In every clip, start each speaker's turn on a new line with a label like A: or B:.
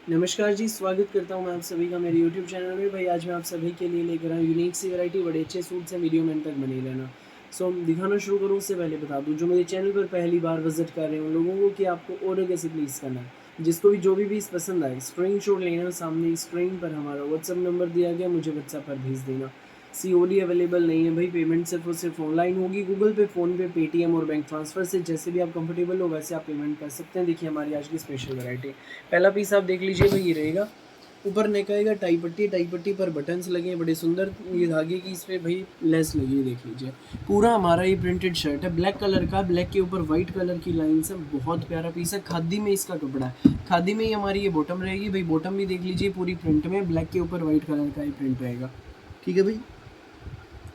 A: नमस्कार जी, स्वागत करता हूँ मैं आप सभी का मेरे यूट्यूब चैनल में। भाई आज मैं आप सभी के लिए लेकर आया हूँ यूनिक सी वैरायटी। बड़े अच्छे सूट्स हैं, वीडियो में अंत तक बने रहना। दिखाना शुरू करूँ उससे पहले बता दूँ, जो मेरे चैनल पर पहली बार विजिट कर रहे हैं उन लोगों को कि आपको ऑर्डर कैसे प्लेस करना है। जिसको भी जो भी पीस पसंद आए स्क्रीनशॉट लेना, सामने स्क्रीन पर हमारा व्हाट्सअप नंबर दिया गया, मुझे व्हाट्सएप पर भेज देना। सीओडी अवेलेबल नहीं है भाई, पेमेंट सिर्फ और सिर्फ ऑनलाइन होगी। गूगल पे, फ़ोनपे, पेटीएम और बैंक ट्रांसफ़र से जैसे भी आप कंफर्टेबल हो वैसे आप पेमेंट कर सकते हैं। देखिए हमारी आज की स्पेशल वैरायटी, पहला पीस आप देख लीजिए भाई, ये रहेगा। ऊपर नेक आएगा, टाई पट्टी पर बटन्स लगे हैं बड़े सुंदर। ये धागे की इस पे भाई लेस लगी है, देख लीजिए। पूरा हमारा ये प्रिंटेड शर्ट है, ब्लैक कलर का, ब्लैक के ऊपर वाइट कलर की लाइन्स है। बहुत प्यारा पीस है, खादी में इसका कपड़ा है। खादी में ही हमारी ये बॉटम रहेगी भाई। बॉटम भी देख लीजिए पूरी प्रिंट में, ब्लैक के ऊपर वाइट कलर का ये प्रिंट रहेगा। ठीक है भाई,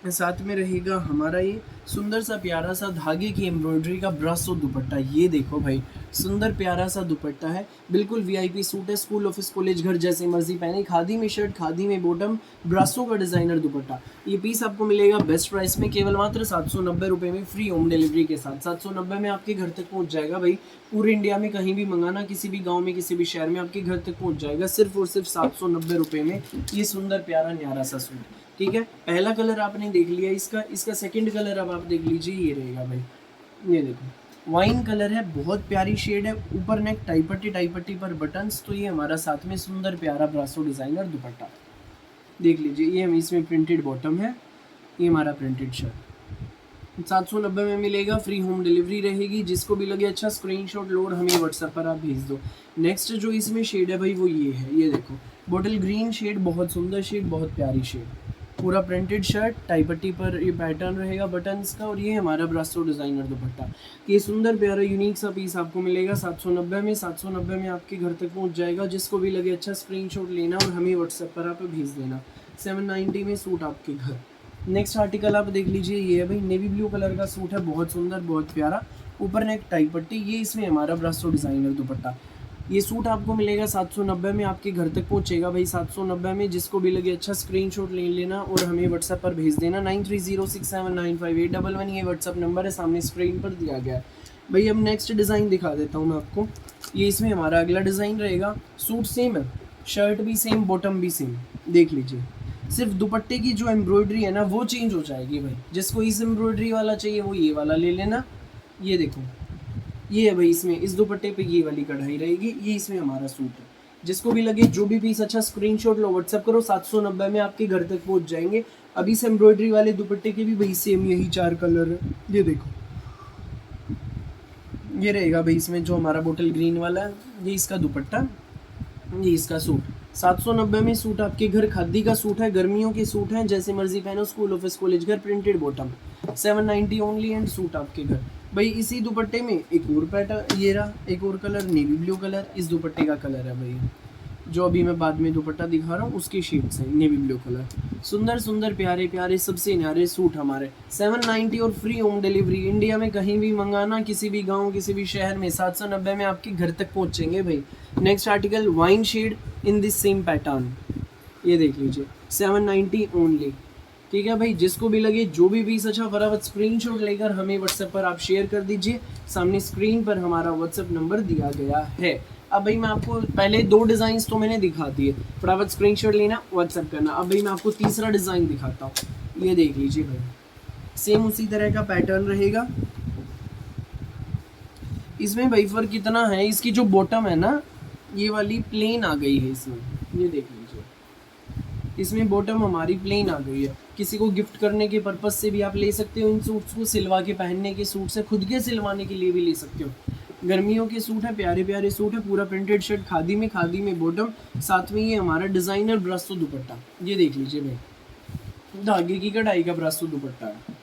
A: साथ में रहेगा हमारा ये सुंदर सा प्यारा सा धागे की एम्ब्रॉयडरी का ब्रासो दुपट्टा। ये देखो भाई, सुंदर प्यारा सा दुपट्टा है, बिल्कुल वीआईपी सूट है। स्कूल, ऑफिस, कॉलेज, घर जैसे मर्जी पहने। खादी में शर्ट, खादी में बॉटम, ब्रासो का डिज़ाइनर दुपट्टा। ये पीस आपको मिलेगा बेस्ट प्राइस में, केवल मात्र 790 रुपये में, फ्री होम डिलीवरी के साथ। 790 में आपके घर तक पहुंच जाएगा भाई। पूरे इंडिया में कहीं भी मंगाना, किसी भी गाँव में, किसी भी शहर में आपके घर तक पहुँच जाएगा, सिर्फ और सिर्फ 790 रुपये में। ये सुंदर प्यारा न्यारा सा सूट। ठीक है, पहला कलर आपने देख लिया इसका सेकंड कलर अब आप देख लीजिए, ये रहेगा भाई। ये देखो, वाइन कलर है, बहुत प्यारी शेड है। ऊपर नेक टाई पट्टी पर बटन्स। तो ये हमारा साथ में सुंदर प्यारा ब्रासो डिजाइनर दुपट्टा देख लीजिए। ये हम इसमें प्रिंटेड बॉटम है, ये हमारा प्रिंटेड शर्ट। 790 में मिलेगा, फ्री होम डिलीवरी रहेगी। जिसको भी लगे अच्छा स्क्रीनशॉट लो और हमें व्हाट्सएप पर आप भेज दो। नेक्स्ट जो इसमें शेड है भाई वो ये है, ये देखो, बॉटल ग्रीन शेड, बहुत सुंदर शेड, बहुत प्यारी शेड। पूरा प्रिंटेड शर्ट, टाई पट्टी पर ये पैटर्न रहेगा बटन्स का, और ये हमारा ब्रासो डिज़ाइनर दुपट्टा। ये सुंदर प्यारा यूनिक सा पीस आपको मिलेगा 790 में। 790 में आपके घर तक पहुंच जाएगा। जिसको भी लगे अच्छा स्क्रीनशॉट लेना और हमें व्हाट्सएप पर आप भेज देना। 790 में सूट आपके घर। नेक्स्ट आर्टिकल आप देख लीजिए, ये है भाई, नेवी ब्लू कलर का सूट है, बहुत सुंदर, बहुत प्यारा। ऊपर नेक टाई पट्टी, ये इसमें हमारा ब्रासो डिज़ाइनर दुपट्टा। ये सूट आपको मिलेगा 790 में, आपके घर तक पहुंचेगा भाई 790 में। जिसको भी लगे अच्छा स्क्रीनशॉट ले लेना और हमें व्हाट्सएप पर भेज देना। 9306795811 ये व्हाट्सएप नंबर है, सामने स्क्रीन पर दिया गया है भाई। अब नेक्स्ट डिज़ाइन दिखा देता हूँ मैं आपको। ये इसमें हमारा अगला डिज़ाइन रहेगा। सूट सेम है, शर्ट भी सेम, बॉटम भी सेम, देख लीजिए। सिर्फ दुपट्टे की जो एम्ब्रॉयडरी है ना वो चेंज हो जाएगी भाई। जिसको इस एम्ब्रॉयडरी वाला चाहिए वो ये वाला ले लेना। ये देखो, ये है भाई, इसमें इस दुपट्टे पे ये वाली कढ़ाई रहेगी। ये इसमें हमारा सूट है। जिसको भी लगे जो भी पीस अच्छा स्क्रीनशॉट लो, व्हाट्सएप करो, 790 में आपके घर तक पहुंच जाएंगे। अब इस एम्ब्रॉयडरी वाले दुपट्टे के भी भाई सेम यही 4 कलर है। ये देखो, ये रहेगा भाई इसमें जो हमारा बोटल ग्रीन वाला है, ये इसका दुपट्टा, ये इसका सूट। 790 में सूट आपके घर। खादी का सूट है, गर्मियों के सूट हैं, जैसे मर्जी पहनो, स्कूल, ऑफिस, कॉलेज, घर, printed bottom. 790 only and suit आपके घर भाई। इसी दुपट्टे में एक और पैटर्न, ये रहा एक और कलर, नेवी ब्लू कलर इस दुपट्टे का कलर है भाई। जो अभी मैं बाद में दुपट्टा दिखा रहा हूँ उसकी शेड्स हैं, नेवी ब्लू कलर। सुंदर सुंदर प्यारे प्यारे सबसे न्यारे सूट हमारे। 790 और फ्री होम डिलीवरी। इंडिया में कहीं भी मंगाना, किसी भी गांव, किसी भी शहर में, 790 में आपके घर तक पहुंचेंगे भाई। Next article, wine shed in this same pattern, ये देख लीजिए, 790 ओनली। ठीक है भाई, जिसको भी लगे जो भी पीस अच्छा, फटाफट स्क्रीनशॉट लेकर हमें व्हाट्सएप पर आप शेयर कर दीजिए। सामने स्क्रीन पर हमारा व्हाट्सएप नंबर दिया गया है। अब भाई मैं आपको पहले 2 डिज़ाइन तो मैंने दिखा दिए, फटाफट स्क्रीनशॉट लेना, व्हाट्सएप करना। अब भाई मैं आपको तीसरा डिज़ाइन दिखाता हूँ। ये देख लीजिए भाई, सेम उसी तरह का पैटर्न रहेगा। इसमें भाई फर्क कितना है, इसकी जो बॉटम है ना ये वाली प्लेन आ गई है इसमें, ये देख लीजिए। इसमें बॉटम हमारी प्लेन आ गई है। किसी को गिफ्ट करने के पर्पस से भी आप ले सकते हो इन सूट्स को, सिलवा के पहनने के सूट से, खुद के सिलवाने के लिए भी ले सकते हो। गर्मियों के सूट है, प्यारे प्यारे सूट है। पूरा प्रिंटेड शर्ट, खादी में बॉटम, साथ में ये हमारा डिज़ाइनर ब्रासो दुपट्टा। ये देख लीजिए भाई, धागे की कढ़ाई का ब्रासो दुपट्टा है।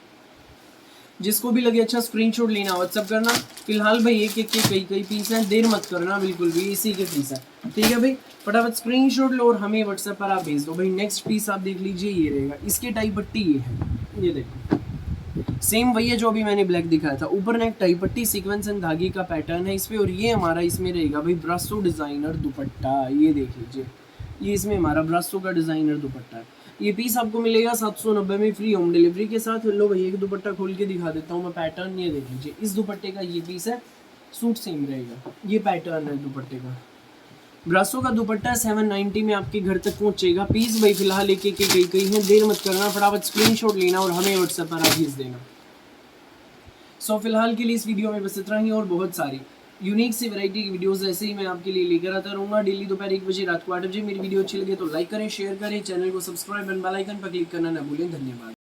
A: जिसको भी लगे अच्छा स्क्रीनशॉट लेना, व्हाट्सअप करना। फिलहाल भाई एक एक के कई पीस हैं, देर मत करना बिल्कुल भी, इसी के पीस है। ठीक है भाई, फटाफट स्क्रीनशॉट लो और हमें व्हाट्सएप पर आप भेज दो भाई। नेक्स्ट पीस आप देख लीजिए, ये रहेगा। इसकी टाई पट्टी ये है, ये देखो, सेम वही है जो अभी मैंने ब्लैक दिखाया था। ऊपर नेक टाई पट्टी, सीक्वेंस एंड धागे का पैटर्न है इस पे, और ये हमारा इसमें रहेगा भाई ब्रासो डिज़ाइनर दुपट्टा। ये देख लीजिए, ये इसमें हमारा ब्रासो का डिज़ाइनर दुपट्टा है। ये पीस आपको मिलेगा 790 में, फ्री होम डिलीवरी के साथ। लो भाई एक दुपट्टा खोल के दिखा देता हूँ मैं पैटर्न, ये देख लीजिए। इस दुपट्टे का ये पीस है, सूट सेम रहेगा, ये पैटर्न है दुपट्टे का। ब्रासो का दुपट्टा 790 में आपके घर तक पहुंचेगा। पीस भाई फिलहाल एक एक कई हैं, देर मत करना, फटाफट स्क्रीनशॉट लेना और हमें व्हाट्सएप पर आप भेज देना। सो फिलहाल के लिए इस वीडियो में बस इतना ही, और बहुत सारी यूनिक सी वैरायटी की वीडियोस ऐसे ही मैं आपके लिए लेकर आता रहूँगा डेली दोपहर 1 बजे, रात को 8 बजे। मेरी वीडियो अच्छी लगे तो लाइक करें, शेयर करें, चैनल को सब्सक्राइब एंड बेल आइकन पर क्लिक करना ना भूलें। धन्यवाद।